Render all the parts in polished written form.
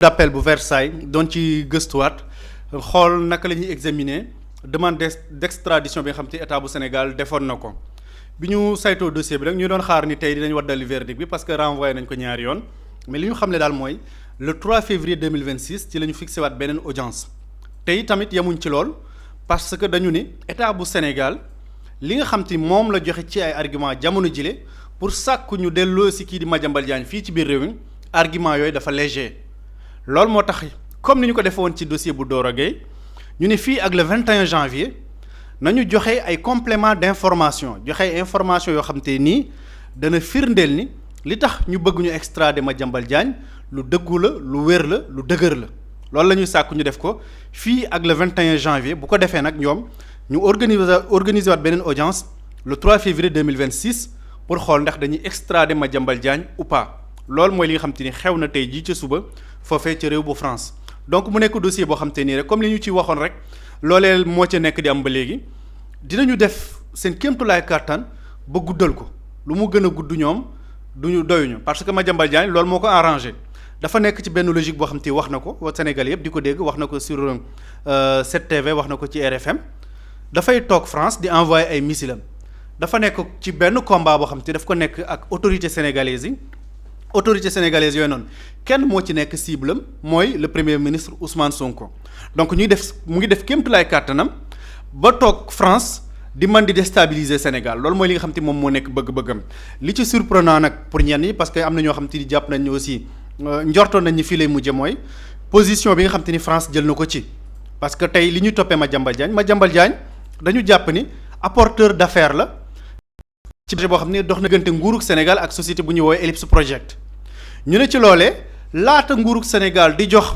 d'appel bu Versailles doon ci gëstuwaat xool naka la ñuy examiner demande d'extradition bi nga xam te état bu Sénégal defoon na ko bi ñu saytoo dossier bi nag ñu doon xaar ni tey dinañ waddali verdict bi parce que renvoyé nañ ko ñaari yoon mais li ñu xam ne daal mooy le 3 février 2026 ci la ñu fixé waat beneen audience tey tamit yemuñ ci lool parce que dañu ni état bu Sénégal li nga xam te moom la joxe ci ay argument jamono jile pour sàkku ñu delloo si kii di Madiambal Diagne fii ci biir réew mi argument yooyu dafa léger loolu moo tax comme ni ñu ko defee woon ci dossier bu Doro Gueye ñu ne fii ak le 21 janvier nañu joxe ay complément d'information joxe ay information yoo xam te nii dana firndeel ni li tax ñu bëgg ñu extrader Madiambal Diagne lu dëggu la lu wér la lu dëgër la loolu la ñuy sàkku ñu def ko fii ak le 21 janvier bu ko defee nag ñoom ñu organiser waat beneen audience le 3 février 2026 pour xool ndax dañuy extrader Madiambal Diagne ou pas loolu mooy li nga xam te ni xew na tey jii ca suba foofee ca réew bu France donc mu nekk dossier boo xam te nii rek comme li ñu ci waxoon rek loolee moo ca nekk di am ba léegi dinañu def seen kéemtulaay kàttan ba guddal ko lu mu gën a gudd ñoom duñu doyuñu parce que Madiambal Diagne loolu moo ko arrangé dafa nekk ci benn logique boo xam te wax na ko wa Sénégal yëpp di ko dégg wax na ko sur 7TV wax na ko ci RFM dafay toog France di envoyer ay missiles dafa nekk ci benn combat boo xam te daf ko nekk ak autorité sénégalaise yi autorité sénégalaise yooyu noonu kenn moo ci nekk cible am mooy le premier ministre Ousmane Sonko donc mu ngi def kéemtulaay kàttanam ba toog France di mën di déstabiliser Sénégal loolu mooy li nga xam te moom moo nekk bëgg-bëggam li ci surprenant nag pour ñenn ñi parce que am na ñoo xam te ni jàpp nañ ni aussi njortoon nañ ni fii lay mujje mooy position bi nga xam te ni France jël na ko ci parce que tey li ñuy toppee Madiambal Diagne dañu jàpp ni apporteur d'affaires la ci projet boo xam ne dox na diggante nguurug Sénégal ak société bu ñuy woowee Ellipse Project ñu ne ci loolee laata nguurug Sénégal di jox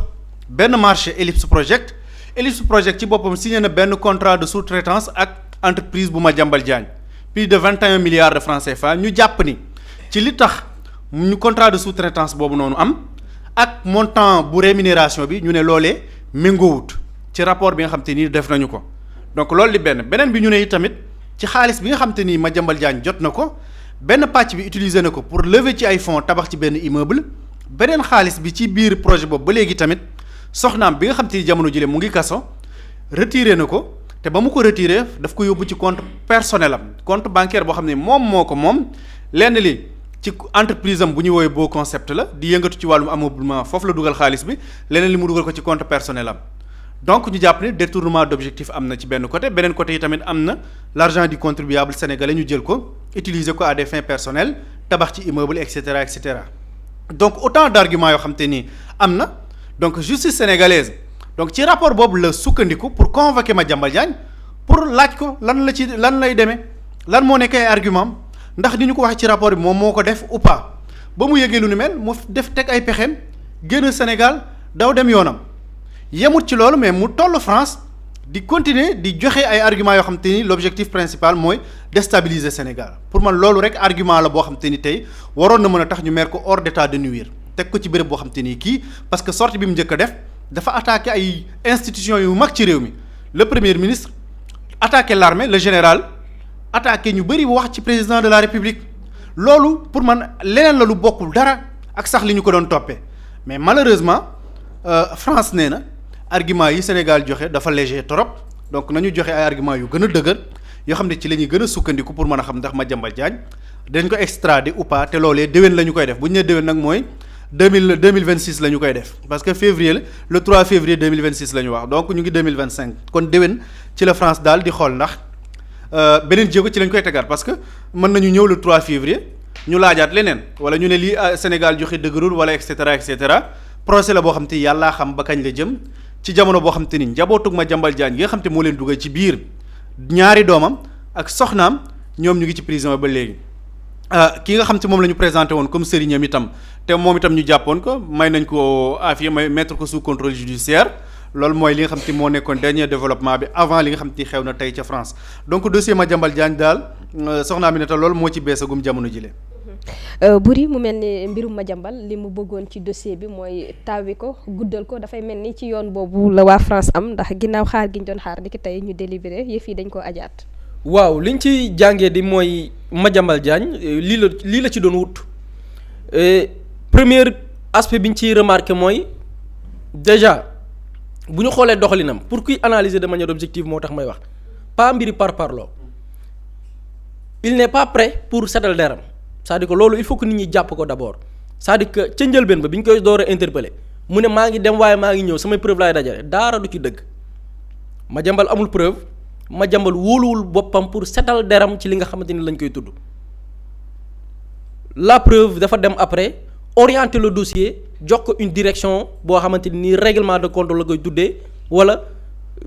benn marché Ellipse Project ci boppam signé na benn contrat de sous-traitance ak entreprise bu Madiambal Diagne plus de 21 milliards de francs CFA ñu jàpp ni ci li tax ñu contrat de sous-traitance boobu noonu am ak montant bu rémunération bi ñu ne loolee méngoowut ci rapport bi nga xam te ni def nañu ko donc loolu di beneen bi ñu ne tamit ci xaalis bi nga xam te ni Madiambal Diagne jot na ko benn pàcc bi utiliser na ko pour lever ci ay fonds tabax ci benn immeuble beneen xaalis bi ci biir projet boobu ba léegi tamit soxnaam bi nga xam te ni jamono jile mu ngi kaso retiré na ko te ba mu ko retiré daf ko yóbbu ci compte personnel am compte bancaire boo xam ne moom moo ko moom lenn li ci entreprise am bu ñuy woowee Beau Concept la di yëngatu ci wàllum ameublement foofu la dugal xaalis bi leneen li mu dugal ko ci compte personnel am donc ñu jàpp ne détournement d'objectif am na ci benn côté beneen côté yi tamit am na l'argent du contribuable sénégalais ñu jël ko utiliser ko à des fins personnelles tabax ci immeuble et cetera donc autant d'arguments yoo xam te ni am na donc justice sénégalaise donc ci rapport boobu la sukkandiku pour convoquer Madiambal Diagne pour laaj ko lan lay demee lan moo nekk ay argument ndax ni ñu ko waxee ci rapport bi moom moo ko def ou pas ba mu yëgee lu ni mel mu def teg ay pexeem génn Sénégal daw dem yoonam yemut ci loolu mais mu toll France di continuer di joxe ay arguments yoo xam te ni l'objectif principal mooy déstabiliser Sénégal pour man loolu rek argument la boo xam te ni tey waroon na mën a tax ñu mettre ko hors d'état de nuire teg ko ci béréb boo xam te ni kii parce que sortie bi mu njëkk a def dafa attaqué ay institutions yu mag ci réew mi le premier ministre attaqué l'armée le général attaqué ñu bëri wax ci président de la République loolu pour man leneen la lu bokkul dara ak sax li ñu ko doon toppee mais malheureusement France nee na argument yi Sénégal joxe dafa léger trop donc nañu joxe ay argument yu gën a dëgër yoo xam ne ci la ñuy gën a sukkandiku pour mën a xam ndax Madiambal Diagne dañ ko extrader ou pas te loolee déwén la ñu koy def bu ñu nee déwén nag mooy 2026 la ñu koy def parce que février le 3 février 2026 la ñu wax donc ñu ngi 2025 kon déwén ci la France daal di xool ndax beneen jéego ci lañ koy tegaat parce que mën nañu ñëw le 3 février ñu laajaat leneen wala ñu ne lii Sénégal joxe dëgërul wala et cetera procès la boo xam te yàllaa xam ba kañ la jëm ci jamono boo xam te ni njabootug Madiambal Diagne yi nga xam te moo leen dugal ci biir ñaari doomam ak soxnaam ñoom ñu ngi ci prison ba léegi ki nga xam te moom la ñu présenté woon comme sëriñam itam te moom itam ñu jàppoon ko may nañ ko affiché may mettre ko sous contrôle judiciaire loolu mooy li nga xam te moo nekkoon dernier développement bi avant li nga xam te xew na tey ca France donc dossier Madiambal Diagne daal soxna Aminata loolu moo ci beesagum jamono jile. Buri mu mel ni mbirum Madiambal li mu bëggoon ci dossier bi mooy taawi ko guddal ko dafay mel ni ci yoon boobu la waa France am ndax ginnaaw xaar gi ñu doon xaar niki tey ñu délibéré yëf yi dañ ko ajaat. waaw liñ ci jàngee di mooy Madiambal Diagne lii la ci doon wut premier aspect bi ñu ciy remarqué mooy déjà bu ñu xoolee doxalinam pour kuy analyser de manière objective moo tax may wax pas mbiri par parloo il n'est pas prêt pour setal deram c'est-à-dire que loolu il faut que nit ñi jàpp ko d'abord c'est-à-dire que ca njëlbeen ba bi ñu koy door a interpeller mu ne maa ngi dem waaye maa ngi ñëw samay preuve laay dajale daara du ci dëgg Madiambal amul preuve Madiambal wóoluwul boppam pour setal deram ci li nga xamante ni lañ koy tudd la preuve dafa dem après orienter le dossier jox ko une direction boo xamante ni règlement de compte la koy tuddee wala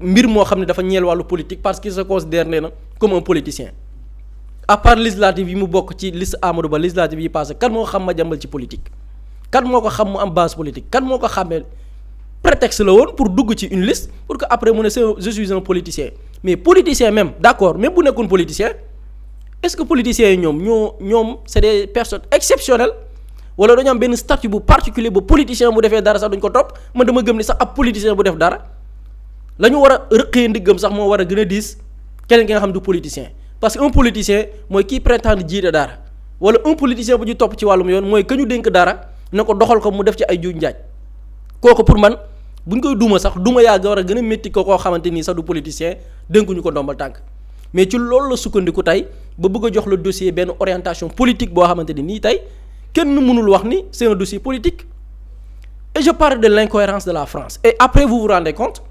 mbir moo xam ne dafa ñeel wàllu politique parce qu'il se considère nee na comme un politicien à part législative yi mu bokk ci liste Amadou Ba législative yi passé kan moo xam Madiambal ci politique kan moo ko xam mu am base politique kan moo ko xamee prétexte la woon pour dugg ci une liste pour que après mu ne je suis un politicien mais politicien même d'accord même bu nekkoon politicien est-ce que politiciens yi ñoom c'est des personnes exceptionnelles wala dañu am benn statut bu particulier ba politicien bu defee dara sax duñ ko topp man dama gëm ni sax ab politicien bu def dara la ñu war a rëqee ndiggam sax moo war a gën a diis keneen ki nga xam du politicien parce que un politicien mooy kii prétendre jiite dara wala un politicien bu ñu topp ci wàllum yoon mooy que ñu dénk dara na ko doxal ko mu def ci ay juuj njaaj kooku pour man bu ñu koy duma sax duma yaa war a gën a métti ko koo xamante nii sax du politicien dénkuñu ko ndombal tànk mais ci loolu la sukkandiku tey ba bëgg a jox le dossier benn orientation politique boo xamante ni nii tey kenn mënul wax ni c'est un dossier politique et je parle de l'incohérence de la France et après vous vous rendez compte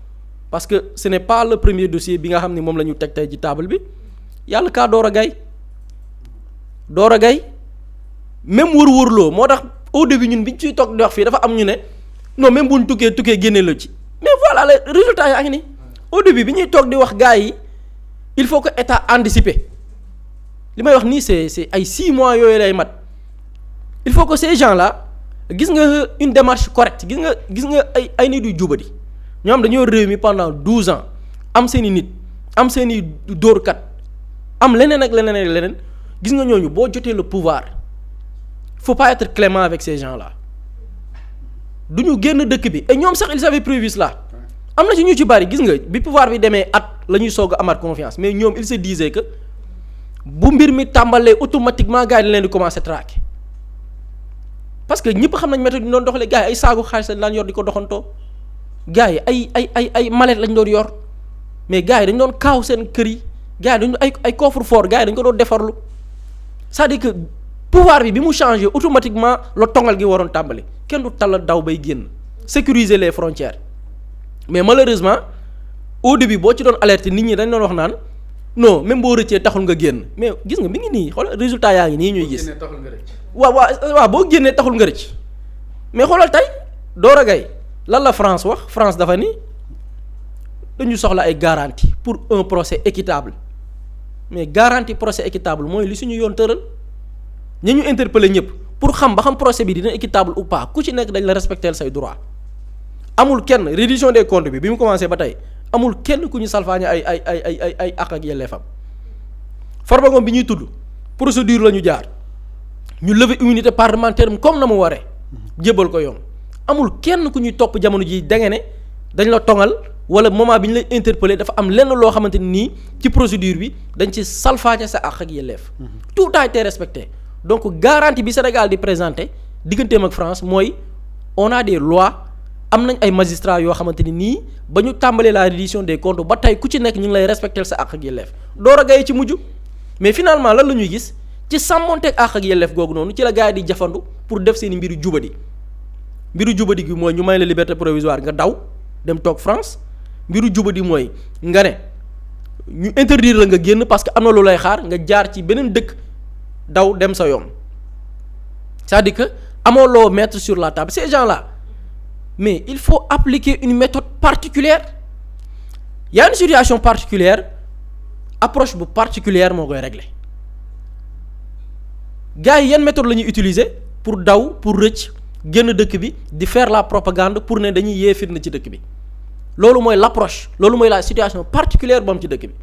parce que ce n'est pas le premier dossier bi nga xam ne moom la ñu teg tey ci table bi yàlla kaa Dora Gaye même wër-wërloo moo tax au début ñun bi ñu ciy toog di wax fii dafa am ñu ne non même bu ñu tukkee génne la ci mais voilà les résultats yaa ngi ni au début bi ñuy toog di wax gars yi il faut que état anticiper li may wax nii c'est ay 6 mois yooyu lay mat il faut que ces gens-là gis nga une démarche correcte gis nga ay nit yu jubadi ñoo xam dañoo réew mi pendant 12 ans am seen i nit am seen i dóorkat am leneen ak leneen gis nga ñooñu boo jotee le pouvoir faut pas être clément avec ces gens-là du ñu génn dëkk bi et ñoom sax ils avaient prévu cela am na ci ñu ci bari gis nga bi pouvoir bi demee at la ñuy soog a amaat confiance mais ñoom ils se disaient que bu mbir mi tàmbalee automatiquement gars yi leen di commencer traquer parce que ñëpp xam nañ méthode yi doon doxalee gars yi ay saagu xaalis lañ daan yor di ko doxantoo gars yi ay mallette lañ doon yor mais gars yi dañ doon kaaw seen kër yi gars yi dañ ay coffre-fort gars yi dañ ko doon defarlu c'est-à-dire que pouvoir bi mu changé automatiquement la tongal gi waroon tàmbali kenn du talla daw bay génn sécuriser les frontières mais malheureusement au début boo ci doon alerter nit ñi dañ doon wax naan non même boo rëccee taxul nga génn mais gis nga mi ngi nii xoolal résultat yaa ngi nii ñuy gis waaw boo génnee taxul nga rëcc mais xoolal tey Dora Gaye lan la France wax France dafa ni dañu soxla ay garantie pour un procès équitable mais garantie procès équitable mooy li suñu yoon tëral ñi ñu interpeller ñëpp pour xam ba xam procès bi dina équitable ou pas ku ci nekk dañ la respecter say droit amul kenn reddition des comptes bi mu commencé ba tey amul kenn ku ñu salfaañe ay àq ak yelleefam Farba Ngom bi ñuy tudd procédure la ñu jaar ñu lever immunité parlementaire comme na mu waree jébbal ko yoon amul kenn ku ñuy topp jamono ji da nga ne dañ la tongal wala moment bi ñu lay interpeller dafa am lenn loo xamante ni nii ci procédure bi dañ ci salfaañe sa àq ak yelleef tout a été respecté donc garantie bi Sénégal di présenté digganteem ak France mooy on a des lois am nañ ay magistrats yoo xamante ni nii ba ñu tàmbalee la reddition des comptes ba tey ku ci nekk ñu ngi lay respecter sa àq ak yelleef Dora Gaye ci mujj mais finalement lan la ñuy gis ci sàmmonteeg àq ak yelleef googu noonu ci la gars yi di jafandu pour def seen i mbiru jubadi gi mooy ñu may la liberté provisoire nga daw dem toog France mbiru jubadi mooy nga ne ñu interdire la nga génn parce que am na lu lay xaar nga jaar ci beneen dëkk daw dem sa yoon c'est-à-dire que amoo loo mettre sur la table ces gens-là mais il faut appliquer une méthode particulière il y a une situation particulière approche bu particulière moo koy régler gars yi yan méthode la ñuy utiliser pour daw pour rëcc génn dëkk bi di faire la propagande pour ne dañuy yee fitna ci dëkk bi loolu mooy l'approche loolu mooy la situation particulière bu am ci dëkk bi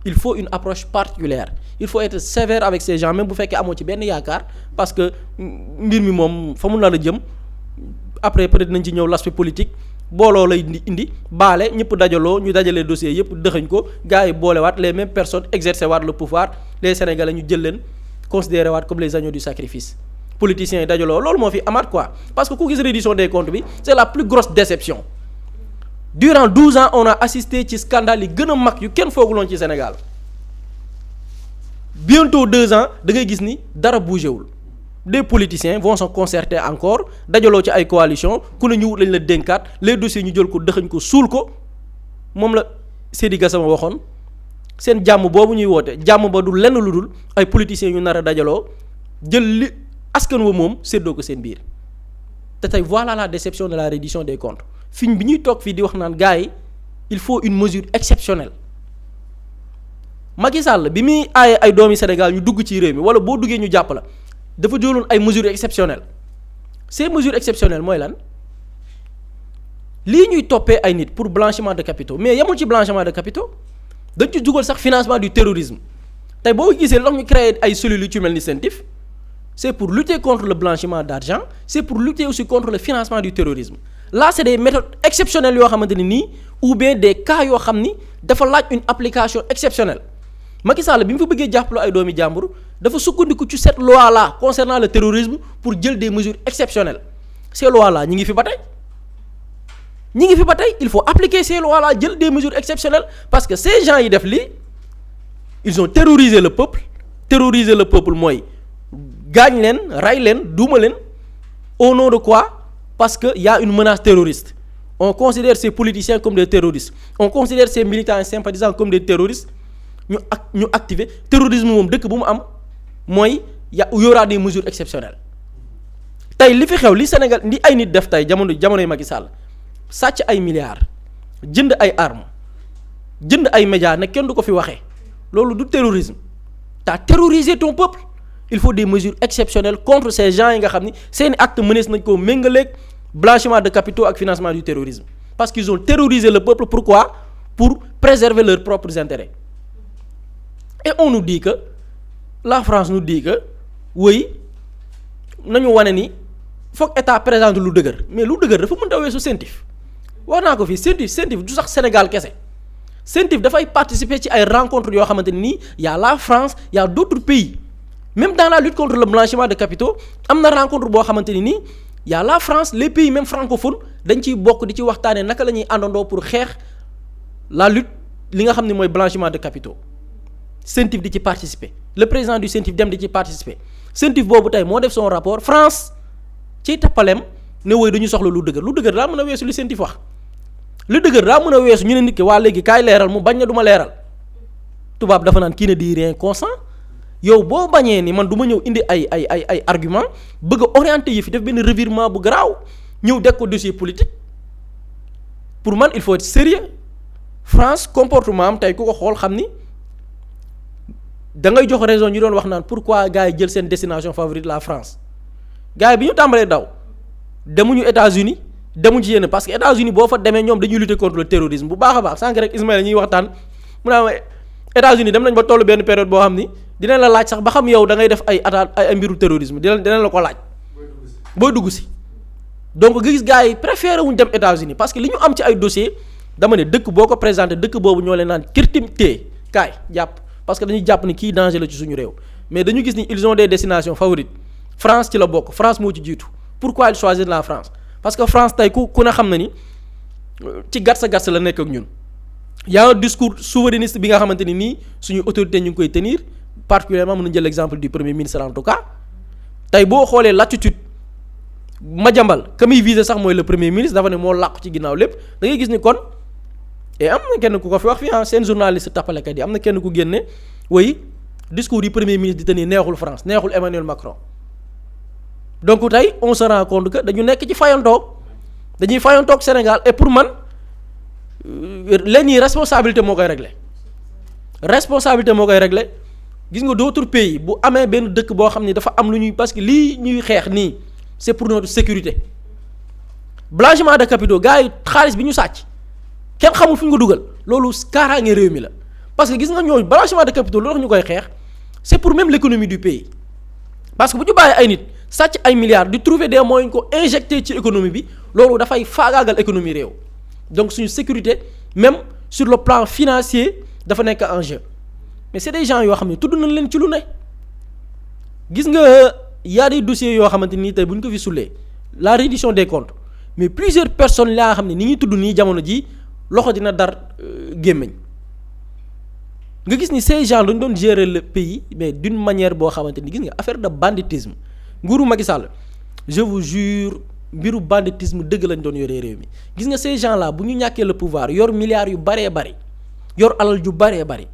il faut une approche particulière il faut être sévère avec ces gens même bu fekkee amoo ci benn yaakaar parce que mbir mi moom fa mu nar a jëm après peut-être nañ ci ñëw l'aspect politique booloo lay indi baale ñëpp dajaloo ñu dajalee dossiers yëpp dëxañ ko gars yi boolewaat les mêmes personnes exercer waat le pouvoir les Sénégalais ñu jël leen considérer waat comme les agneaux du sacrifice politiciens yi dajaloo loolu moo fi amaat quoi parce que ku gis reddition des comptes bi c'est la plus grosse déception durant 12 ans on a assisté ci scandale yi gën a mag yu kenn fooguloon ci Sénégal bientôt 2 ans da ngay gis ni dara bougé wul des politiciens vont se concerter encore dajaloo ci ay coalition ku ne ñu wut lañ la dénkaat les dossiers ñu jël ko dëxañ ko suul ko moom la Seydi Gassama waxoon seen jàmm boobu ñuy woote jàmm ba du lenn lu dul ay politiciens yu nar a dajaloo jël li askan wa moom séddoo ko seen biir te tey voilà la déception de la reddition des comptes fiñ bi ñuy toog fii di wax naan gars yi il faut une mesure exceptionnelle Macky Sall bi muy aaye ay doomi Sénégal ñu dugg ci réew mi wala boo duggee ñu jàpp la dafa jëloon ay mesures exceptionnelles ces mesures exceptionnelles mooy lan lii ñuy toppee ay nit pour blanchiment de capitaux mais yemul ci blanchiment de capitaux dañ ci dugal sax financement du terrorisme tey boo gisee lox ñu créer ay cellules yu ci mel ni CENTIF c'est pour lutter contre le blanchiment d'argent c'est pour lutter aussi contre le financement du terrorisme là c'est des méthodes exceptionnelles yoo xamante ni nii ou bien des cas yoo xam ni dafa laaj une application exceptionnelle Macky Sall bi mu fa bëggee jàppaloo ay doomi jàmbur dafa sukkandiku ci cette loi là concernant le terrorisme pour jël des mesures exceptionnelles ces lois là ñi ngi fi ba tey il faut appliquer ces lois là jël des mesures exceptionnelles parce que ces gens yi def lii ils ont terrorisé le peuple mooy gaañ leen rey leen duuma leen au nom de quoi parce que y a une menace terroriste on considère ces politiciens comme des terroristes on considère ces militants et sympathisants comme des terroristes ñu activer terrorisme moom dëkk bu mu am mooy y aura des mesures exceptionnelles tey li fi xew li Sénégal li ay nit def tey jamonoy Macky Sall sàcc ay milliards jënd ay armes jënd ay médias ne kenn du ko fi waxee loolu du terrorisme t'as terrorisé ton peuple il faut des mesures exceptionnelles contre ces gens yi nga xam ni seeni acte mënees nañ koo méngaleeg blanchiment de capitaux ak financement du terrorisme parce qu'ils ont terrorisé le peuple pourquoi pour préserver leurs propres intérêts et on nous dit que la France nous dit que oui nañu wane ni foog état présente lu dëgër mais lu dëgër dafa mën a weesu CENTIF wax naa ko fii CENTIF du sax Sénégal kese CENTIF dafay participer ci ay rencontres yoo xamante ni nii y a la France y a d'autres pays même dans la lutte contre le blanchiment de capitaux am na rencontre boo xamante ni nii y a la France les pays même francophones dañ ciy bokk di ci waxtaanee naka la ñuy àndandoo pour xeex la lutte li nga xam ne mooy blanchiment de capitaux CENTIF di ci participer le président du CENTIF dem di ci participer CENTIF boobu tey moo def son rapport France ciy tappaleem ne woy dañu soxla lu dëgër daa mën a weesu li CENTIF wax lu dëgër daa mën a weesu ñu ne nit ki waa léegi kaay leeral mu bañ na du ma leeral tubaab dafa naan kii ne dit rien consent yow boo bañee ni man du ma ñëw indi ay argument bëgg a orienter yi fi def benn revirement bu garaaw ñëw deg ko dossier politique pour man il faut être sérieux France comportement am tey ku ko xool xam ni da ngay jox raison ñu doon wax naan pourquoi gars yi jël seen destination favorite la France gars yi bi ñu tàmbalee daw demuñu États-Unis demuñu ci yenn parce que États-Unis boo fa demee ñoom dañuy lutter contre le terrorisme bu baax a baax sànq rek Ismaël ñuy waxtaan mu naa États-Unis dem nañ ba tollu benn période boo xam ni dinañ la laaj sax ba xam yow da ngay def ay attaque ay mbiru terrorisme dinañ la ko laaj booy dugg si donc nga gis gars yi préféré wuñ dem États-Unis parce que li ñu am ci ay dossiers dama ne dëkk boo ko présenté dëkk boobu ñoo leen naan kirtim tee kaay jàpp parce que dañuy jàpp ni kii danger la ci suñu réew mais dañu gis ni ils ont des destinations favorites France ci la bokk France moo ci jiitu pourquoi ils choisissent la France parce que France tey ku ne xam na ni ci gatsa la nekk ak ñun y a un discours souverainiste bi nga xamante ni nii suñu autorité ñu ngi koy tenir particulièrement mën nañu jël l'exemple du premier ministre en tout cas tey boo xoolee l'attitude Madiambal ka muy viser sax mooy le premier ministre dafa ne moo làqu ci ginnaaw lépp da ngay gis ni kon et am na kenn ku ko fi wax fii seen journaliste tappalekat yi am na kenn ku génne way discours yi premier ministre di tenir neexul France neexul Emmanuel Macron donc tey on se rend compte que dañu nekk ci dañuy fayantoog Sénégal et pour man leen yi responsabilité moo koy régler gis nga d'autres pays bu amee benn dëkk boo xam ni dafa am lu ñuy parce que lii ñuy xeex nii c'est pour notre sécurité blanchiment de capitaux gars yi xaalis bi ñu sàcc kenn xamul fu ñu ko dugal loolu kaaraange réew mi la parce que gis nga ñooñu blanchiment de capitaux loolu ñu koy xeex c'est pour même l'économie du pays parce que bu ñu bàyyi ay nit sàcc ay milliards di trouver des moyens ko injecter ci économie bi loolu dafay faagaagal économie réew donc suñu sécurité même sur le plan financier dafa nekk en jeu mais c'est des gens yoo xam ne tudd nañ leen ci lu ne gis nga y a des dossiers yoo xamante ni tey bu ñu ko fi sulee la reddition des comptes mais plusieurs personnes laa xam ne ni ñuy tudd nii jamono ji loxo dina dar gémmiñ nga gis ni ces gens dañ doon gérer le pays mais d'une manière boo xamante ni gis nga affaire de banditisme nguuru Macky Sall je vous jure mbiru banditisme dëgg lañ doon yoree réew mi gis nga ces gens là bu ñu ñàkkee le pouvoir yor milliards yu baree bari yor alal ju baree bari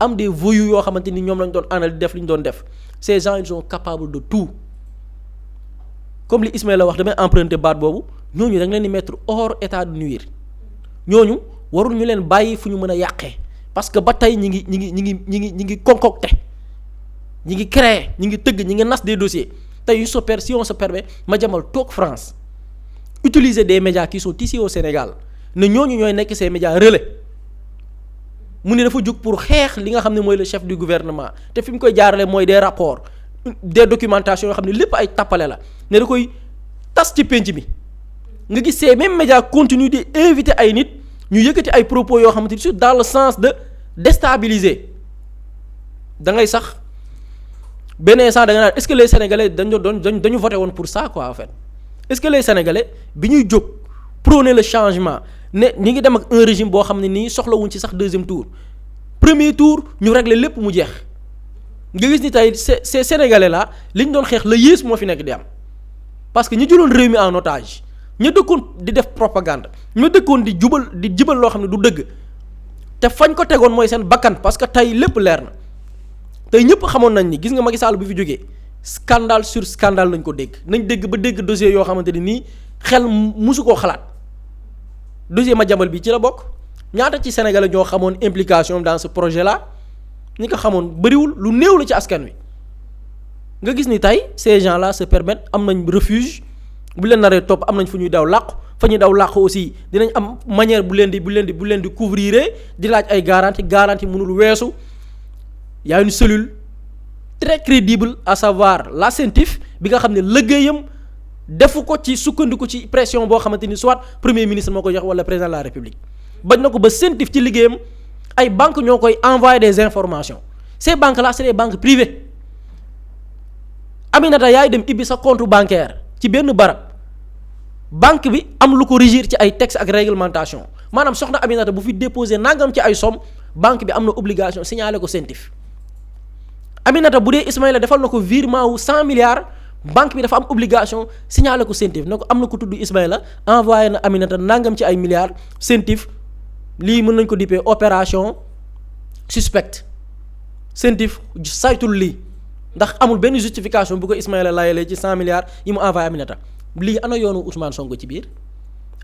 am des voyous yoo xamante ni ñoom lañ doon àndal di def li ñu doon def ces gens ils sont capables de tout comme li Ismaïla wax damay emprunter baat boobu ñooñu da nga leen di mettre hors état de nuire ñooñu warul ñu leen bàyyi fu ñu mën a yàqee parce que ba tey ñi ngi concocter ñi ngi créer ñi ngi tëgg ñi ngi nas des dossiers tey si on se permet Madiambal toog France utiliser des médias qui sont ici au Sénégal ne ñooñu ñooy nekk ces médias relais mu ne dafa jóg pour xeex li nga xam ne mooy le chef du gouvernement te fi mu koy jaarale mooy des rapports des documentations yoo xam ne lépp ay tappale la ne da koy tas ci penc bi nga gis ces mêmes médias continuent di inviter ay nit ñu yëkkati ay propos yoo xamante ni dans le sens de déstabiliser da ngay sax benn instant da nga naan est-ce que les sénégalais dañu voté woon pour ça quoi en fait est-ce que les sénégalais bi ñuy jóg prôner le changement ne ñi ngi dem ak un régime boo xam ne nii soxlawuñ ci sax deuxième tour premier tour ñu régler lépp mu jeex nga gis ni tey ces sénégalais là li ñu doon xeex la yées moo fi nekk di am parce que ñu jëloon réew mi en otage ñu dëkkoon di def propagande ñu dëkkoon di jibal loo xam ne du dëgg te fañ ko tegoon mooy seen bakkan parce que tey lépp leer na tey ñëpp xamoon nañ ni gis nga Macky Sall bi fi jógee scandale sur scandale lañ ko dégg nañ dégg ba dégg dossier yoo xamante ni nii xel musu koo xalaat dossier Madiambal bi ci la bokk ñaata ci sénégalais ñoo xamoon implication dans ce projet là ñi ko xamoon bëriwul lu néew la ci askan wi nga gis ni tey ces gens là se permettent am nañ refuge bu leen naree topp am nañ fu ñuy daw làqu fa ñuy daw làqu aussi dinañ am manière bu leen di couvrir di laaj ay garantie mënul weesu y a une cellule très crédible à savoir la CENTIF bi nga xam ne liggéeyam defu ko ci sukkandiku ci pression boo xamante ni soit premier ministre moo ko jox wala président de la république bañ na ko ba CENTIF ci liggéeyam ay banques ñoo koy envoyer des informations ces banques là c'est des banques privées Aminata yaay dem ibbi sa compte bancaire ci benn barab banque bi am lu ko régir ci ay textes ak réglementation maanaam soxna Aminata bu fi déposer nangam ci ay somme banque bi am na obligation signaler ko CENTIF Aminata bu dee Ismaïla defal na ko virement wu 100 milliards banque bi dafa am obligation signaler ko CENTIF ne ko am na ko tudd Ismaïla envoyé na Aminata nangam ci ay milliards CENTIF lii mën nañ ko dippee opération suspecte CENTIF saytul lii ndax amul benn justification bu ko Ismaïla layalee ci 100 milliards yi mu envoyé Aminata lii ana yoonu Ousmane Sonko ci biir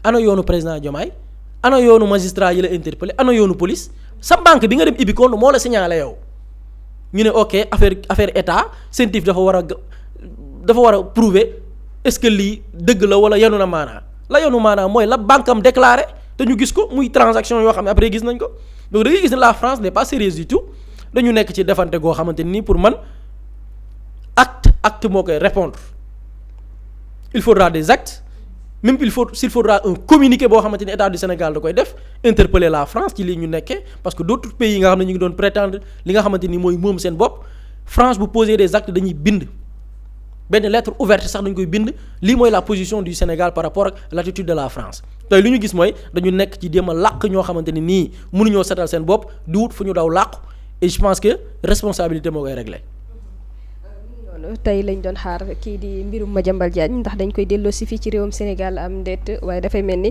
ana yoonu président Diomaye ana yoonu magistrat yi la interpellé ana yoonu police sa banque bi nga dem ibbi compte moo la signalé yow ñu ne ok affaire état CENTIF dafa war a prouver est-ce que lii dëgg la wala yenu na maanaa la yenu maanaa mooy la banque am déclaré te ñu gis ko muy transaction yoo xam ne après gis nañ ko donc da ngay gis ne la France n'est pas sérieuse du tout dañu nekk ci defante goo xamante nii pour man acte moo koy répondre il faudra des actes même s'il faudra un communiqué boo xamante ni état du Sénégal da koy def interpeller la France ci lii ñu nekkee parce que d'autres pays yi nga xam ne ñu ngi doon prétendre li nga xamante ni mooy moom seen bopp France bu poser des actes dañuy bind benn lettre ouverte sax dañ koy bind lii mooy la position du Sénégal par rapport ak l'attitude de la France tey li ñu gis mooy dañu nekk ci jéem a làq ñoo xamante ni nii mënuñoo setal seen bopp di wut fu ñu daw làqu et je pense que responsabilité moo koy régler. tey lañ doon xaar kii di mbirum Madiambal Diagne ndax dañ koy delloo si fii ci réewum Sénégal am ndeet waaye dafay mel ni